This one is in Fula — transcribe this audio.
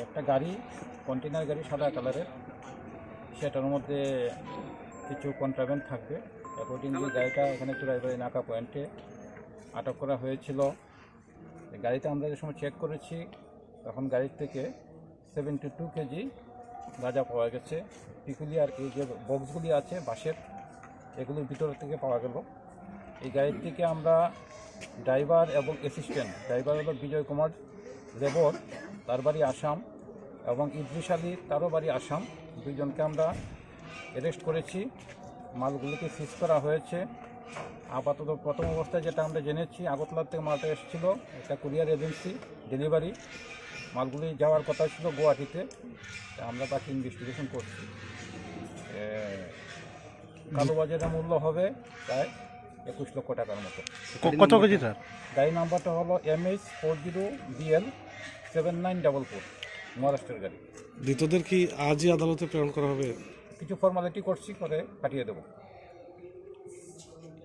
একটা গাড়ি, কন্টেনার গাড়ি সাদা কালারের, সেটার মধ্যে কিছু কন্ট্রাব্যান্ড থাকবে। অ্যাকর্ডিংলি গাড়িটা এখানে চুরাইবাড়ি নাকা পয়েন্টে আটক করা হয়েছিল। গাড়িতে আমরা যে সময় চেক করেছি তখন গাড়ির থেকে 72 কেজি গাঁজা পাওয়া গেছে। পিকুলিয়ার এই যে বক্সগুলি আছে বাঁশের, এগুলির ভিতর থেকে পাওয়া গেল। এই গাড়ির থেকে আমরা ড্রাইভার এবং অ্যাসিস্ট্যান্ট, ড্রাইভার হলো বিজয় কুমার লেবর, তার বাড়ি আসাম, এবং ইদ্রিস আলী, তারও বাড়ি আসাম, দুইজনকে আমরা অ্যারেস্ট করেছি। মালগুলিকে সিজ করা হয়েছে। আপাতত প্রথম অবস্থায় যেটা আমরা জেনেছি, আগরতলার থেকে মালটা এসেছিল, একটা কুরিয়ার এজেন্সি ডেলিভারি, মালগুলি যাওয়ার কথা ছিল গুয়াহাটিতে। আমরা তাকে ইনভেস্টিগেশন করছি। কালোবাজারের মূল্য হবে প্রায় 21 লক্ষ টাকার মতো। কত কেজি স্যার? গাড়ি নাম্বারটা হলো MH40BL7944, মহারাষ্ট্রের গাড়ি। ধৃতদের কি আজই আদালতে প্রেরণ করা হবে? কিছু ফর্মালিটি করছি, করে পাঠিয়ে দেবো।